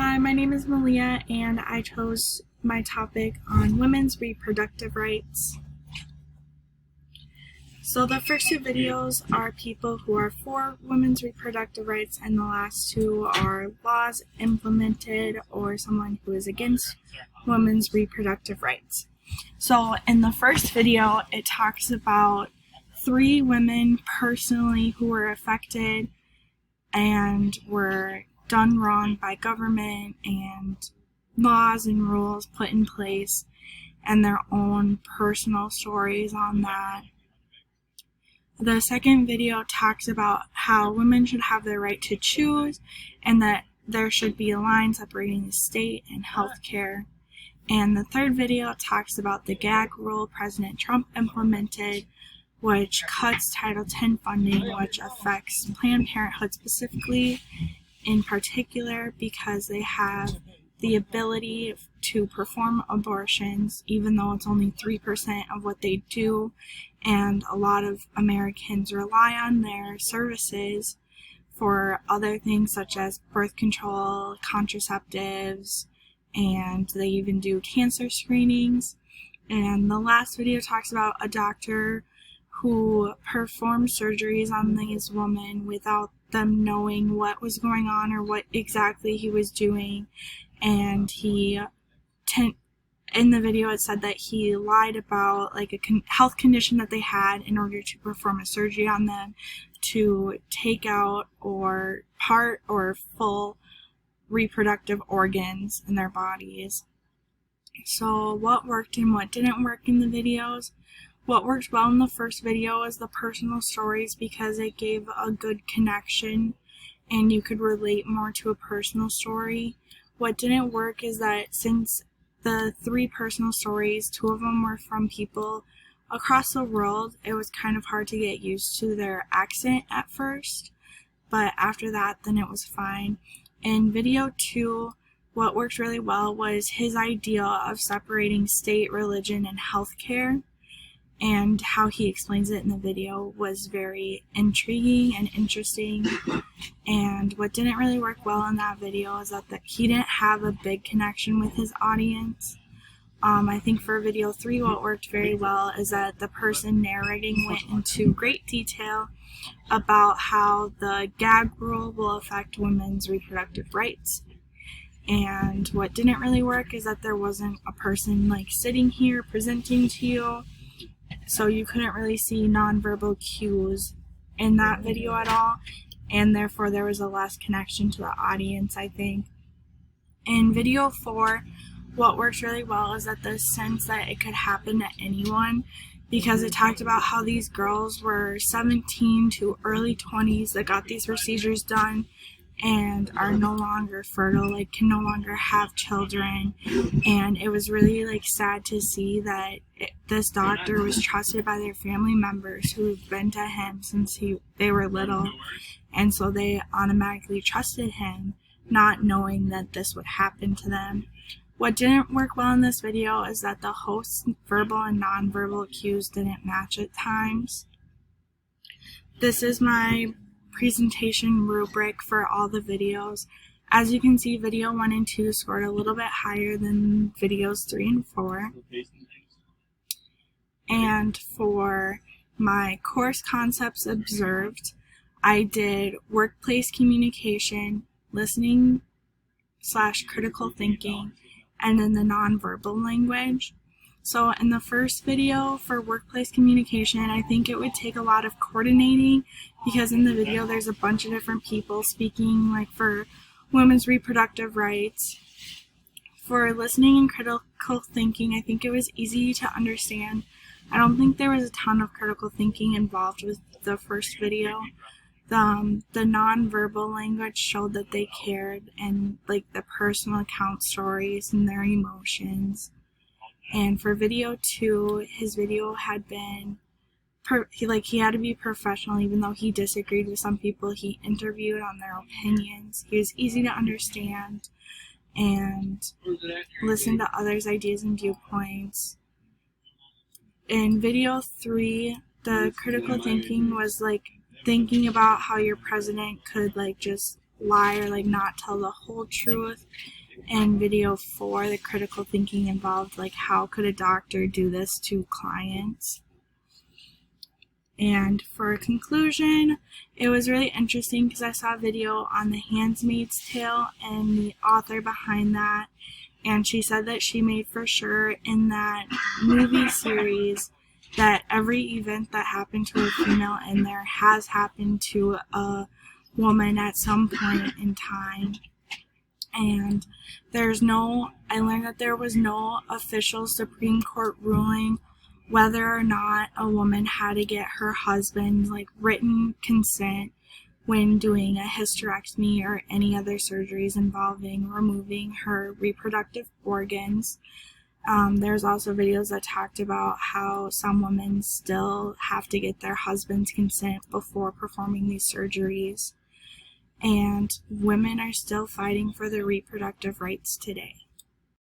Hi, my name is Malia, and I chose my topic on women's reproductive rights. So the first two videos are people who are for women's reproductive rights, and the last two are laws implemented or someone who is against women's reproductive rights. So in the first video, it talks about 3 women personally who were affected and were done wrong by government and laws and rules put in place, and their own personal stories on that. The second video talks about how women should have the right to choose and that there should be a line separating the state and healthcare. And the third video talks about the gag rule President Trump implemented, which cuts Title X funding, which affects Planned Parenthood specifically, in particular because they have the ability to perform abortions, even though it's only 3% of what they do, and a lot of Americans rely on their services for other things such as birth control, contraceptives, and they even do cancer screenings. And the last video talks about a doctor who performed surgeries on these women without them knowing what was going on or what exactly he was doing, and in the video it said that he lied about like a health condition that they had in order to perform a surgery on them to take out or part or full reproductive organs in their bodies. So what worked and what didn't work in the videos? What worked well in the first video was the personal stories because it gave a good connection and you could relate more to a personal story. What didn't work is that since the 3 personal stories, 2 of them were from people across the world, it was kind of hard to get used to their accent at first, but after that then it was fine. In video 2, what worked really well was his idea of separating state, religion, and healthcare. And how he explains it in the video was very intriguing and interesting. And what didn't really work well in that video is that he didn't have a big connection with his audience. I think for video 3 what worked very well is that the person narrating went into great detail about how the gag rule will affect women's reproductive rights. And what didn't really work is that there wasn't a person like sitting here presenting to you, so you couldn't really see nonverbal cues in that video at all, and therefore there was a less connection to the audience, I think. In video 4, what works really well is that the sense that it could happen to anyone, because it talked about how these girls were 17 to early 20s that got these procedures done and are no longer fertile, like can no longer have children. And it was really like sad to see that this doctor was trusted by their family members who've been to him since they were little, and so they automatically trusted him, not knowing that this would happen to them. What didn't work well in this video is that the host's verbal and nonverbal cues didn't match at times. This is my presentation rubric for all the videos. As you can see, video 1 and 2 scored a little bit higher than videos 3 and 4. And for my course concepts observed, I did workplace communication, listening / critical thinking, and then the nonverbal language. So in the first video for workplace communication, I think it would take a lot of coordinating because in the video there's a bunch of different people speaking like for women's reproductive rights. For listening and critical thinking, I think it was easy to understand. I don't think there was a ton of critical thinking involved with the first video. The nonverbal language showed that they cared and like the personal account stories and their emotions. And for video 2, his video had been, he had to be professional even though he disagreed with some people he interviewed on their opinions. He was easy to understand and listen to others' ideas and viewpoints. In video 3, the critical thinking was like thinking about how your president could like just lie or like not tell the whole truth in video 4, the critical thinking involved, like how could a doctor do this to clients. And for a conclusion, it was really interesting because I saw a video on The Handmaid's Tale and the author behind that, and she said that she made for sure in that movie series that every event that happened to a female in there has happened to a woman at some point in time. And I learned that there was no official Supreme Court ruling whether or not a woman had to get her husband's written consent when doing a hysterectomy or any other surgeries involving removing her reproductive organs. There's also videos that talked about how some women still have to get their husband's consent before performing these surgeries. And women are still fighting for their reproductive rights today.